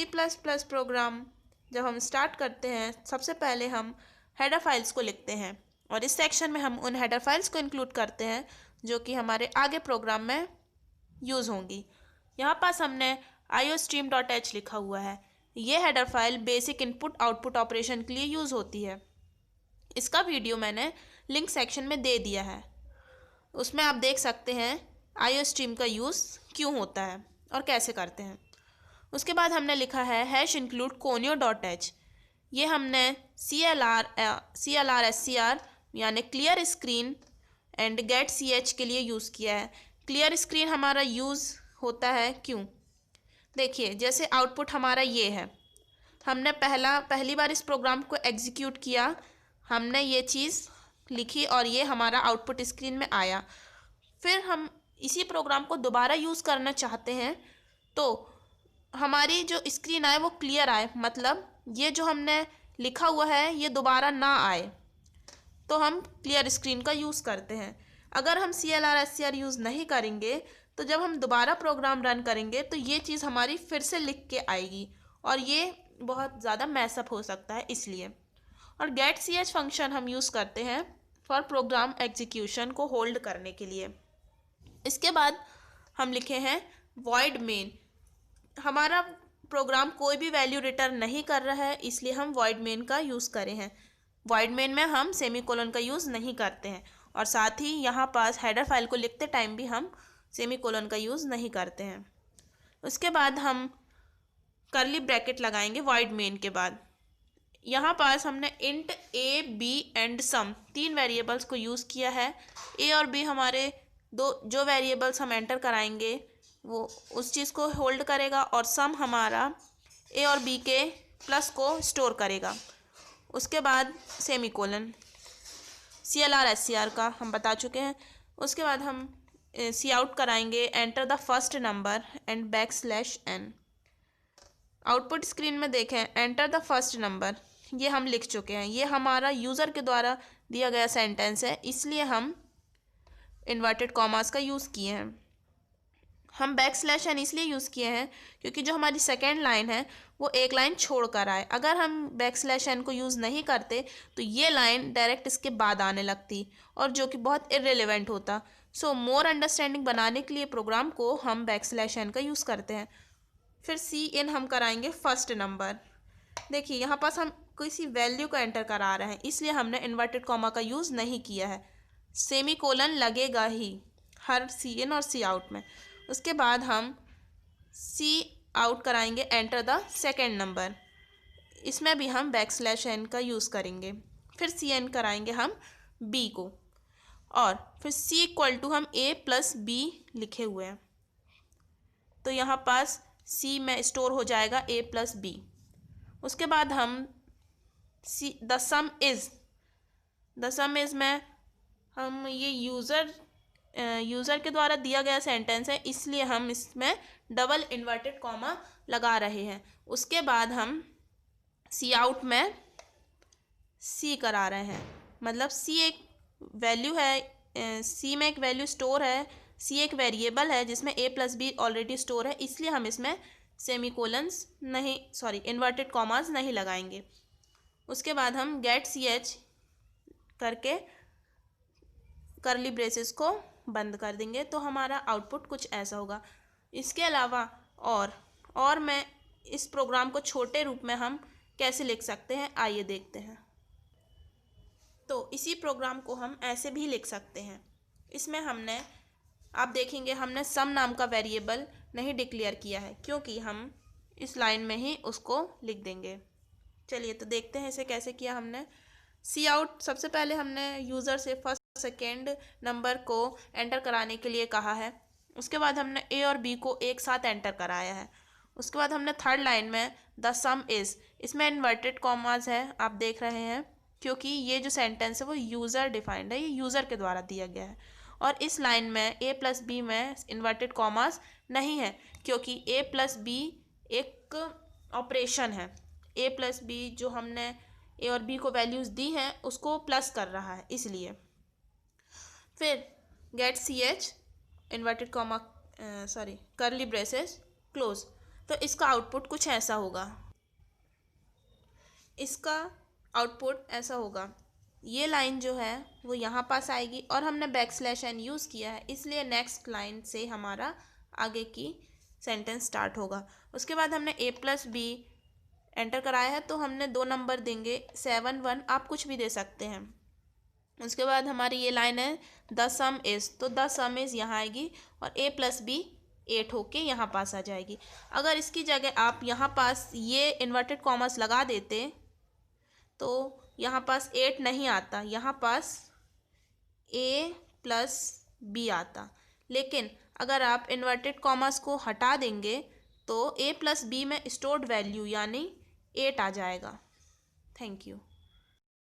Plus plus programme जब हम start करते हैं, सबसे पहले हम हेडर फाइल्स को लिखते हैं और इस सेक्शन में हम उन हेडर फाइल्स को इंक्लूड करते हैं जो कि हमारे आगे प्रोग्राम में यूज़ होंगी। यहाँ पास हमने iostream.h लिखा हुआ है। ये header file basic input output operation के लिए यूज़ होती है। इसका वीडियो मैंने लिंक सेक्शन में दे दिया है, उसमें आप देख सकते हैं iostream का यूज़ क्यों होता है और कैसे करते हैं। उसके बाद हमने लिखा है #include conio.h। ये हमने CLR यानी clear screen and get ch के लिए यूज़ किया है। क्लियर स्क्रीन हमारा यूज़ होता है क्यों? देखिए, जैसे आउटपुट हमारा ये है, हमने पहली बार इस प्रोग्राम को एग्जीक्यूट किया, हमने ये चीज़ लिखी और ये हमारा आउटपुट स्क्रीन में आया। फिर हम इसी प्रोग्राम को दोबारा यूज़ करना चाहते हैं तो हमारी जो स्क्रीन आए वो क्लियर आए, मतलब ये जो हमने लिखा हुआ है ये दोबारा ना आए, तो हम क्लियर स्क्रीन का यूज़ करते हैं। अगर हम CLR यूज़ नहीं करेंगे तो जब हम दोबारा प्रोग्राम रन करेंगे तो ये चीज़ हमारी फिर से लिख के आएगी और ये बहुत ज़्यादा मैसअप हो सकता है इसलिए। और गेट ch फंक्शन हम यूज़ करते हैं फॉर प्रोग्राम एग्जीक्यूशन को होल्ड करने के लिए। इसके बाद हम लिखे हैं void main। हमारा प्रोग्राम कोई भी वैल्यू रिटर्न नहीं कर रहा है, इसलिए हम void main का यूज़ करें हैं। void main में हम सेमीकोलन का यूज़ नहीं करते हैं और साथ ही यहाँ पास हेडर फाइल को लिखते टाइम भी हम सेमीकोलन का यूज़ नहीं करते हैं। उसके बाद हम कर्ली ब्रैकेट लगाएंगे void main के बाद। यहाँ पास हमने int a, b and sum 3 variables को यूज़ किया है। a और b हमारे जो वेरिएबल्स हम एंटर कराएंगे वो उस चीज़ को होल्ड करेगा और सम हमारा a और b के प्लस को स्टोर करेगा। उसके बाद सेमीकोलन CLR का हम बता चुके हैं। उसके बाद हम सी आउट कराएंगे enter the first number and \n। Output screen में देखें एंटर द फर्स्ट नंबर, ये हम लिख चुके हैं। ये हमारा यूज़र के द्वारा दिया गया सेंटेंस है, इसलिए हम इन्वर्टेड कॉमास का यूज़ किए हैं। हम \n इसलिए यूज़ किए हैं क्योंकि जो हमारी सेकेंड लाइन है वो एक लाइन छोड़ कर आए। अगर हम \n को यूज़ नहीं करते तो ये लाइन डायरेक्ट इसके बाद आने लगती और जो कि बहुत इर्रेलेवेंट होता। सो मोर अंडरस्टैंडिंग बनाने के लिए प्रोग्राम को हम \n का यूज़ करते हैं। फिर cin हम कराएंगे फर्स्ट नंबर। देखिए, यहाँ पास हम किसी वैल्यू को एंटर करा रहे हैं, इसलिए हमने इन्वर्टेड कॉमा का यूज़ नहीं किया है। सेमीकोलन लगेगा ही हर cin और cout में। उसके बाद हम cout कराएंगे एंटर द सेकेंड नंबर, इसमें भी हम \n का यूज़ करेंगे। फिर cn कराएंगे हम b को और फिर c = हम a + b लिखे हुए हैं, तो यहाँ पास c में स्टोर हो जाएगा a + b। उसके बाद हम द सम इज़ में हम ये यूज़र के द्वारा दिया गया सेंटेंस है, इसलिए हम इसमें डबल इन्वर्टेड कॉमा लगा रहे हैं। उसके बाद हम cout में c करा रहे हैं, मतलब c एक वैल्यू है, c में एक वैल्यू स्टोर है, c एक वेरिएबल है जिसमें a + b ऑलरेडी स्टोर है, इसलिए हम इसमें इन्वर्टेड कॉमास नहीं लगाएंगे। उसके बाद हम गेट ch करके कर्ली ब्रेसेस को बंद कर देंगे, तो हमारा आउटपुट कुछ ऐसा होगा। इसके अलावा और मैं इस प्रोग्राम को छोटे रूप में हम कैसे लिख सकते हैं, आइए देखते हैं। तो इसी प्रोग्राम को हम ऐसे भी लिख सकते हैं। इसमें आप देखेंगे हमने सम नाम का वेरिएबल नहीं डिक्लेयर किया है, क्योंकि हम इस लाइन में ही उसको लिख देंगे। चलिए तो देखते हैं इसे कैसे किया हमने। cout सबसे पहले हमने यूज़र से फर्स्ट सेकेंड नंबर को एंटर कराने के लिए कहा है। उसके बाद हमने a और b को एक साथ एंटर कराया है। उसके बाद हमने थर्ड लाइन में द सम इज़, इसमें इन्वर्टेड कॉमास है, आप देख रहे हैं, क्योंकि ये जो सेंटेंस है वो यूज़र डिफाइंड है, ये यूज़र के द्वारा दिया गया है। और इस लाइन में a + b में इन्वर्टेड कॉमास नहीं है, क्योंकि a + b एक ऑपरेशन है। a + b जो हमने a और b को वैल्यूज़ दी हैं उसको प्लस कर रहा है, इसलिए। फिर get ch inverted comma curly braces close. तो इसका आउटपुट कुछ ऐसा होगा, इसका आउटपुट ऐसा होगा, ये लाइन जो है वो यहाँ पास आएगी और हमने बैकस्लैश n यूज़ किया है, इसलिए नेक्स्ट लाइन से हमारा आगे की सेंटेंस स्टार्ट होगा। उसके बाद हमने a+b एंटर कराया है, तो हमने 2 नंबर देंगे 7 1, आप कुछ भी दे सकते हैं। उसके बाद हमारी ये लाइन है द सम इज़, तो द सम इज़ यहाँ आएगी और a+b 8 होके यहाँ पास आ जाएगी। अगर इसकी जगह आप यहाँ पास ये इन्वर्टेड कॉमर्स लगा देते तो यहाँ पास 8 नहीं आता, यहाँ पास a+b आता। लेकिन अगर आप इन्वर्टेड कॉमर्स को हटा देंगे तो a+b में स्टोर्ड वैल्यू यानी 8 आ जाएगा। Thank you.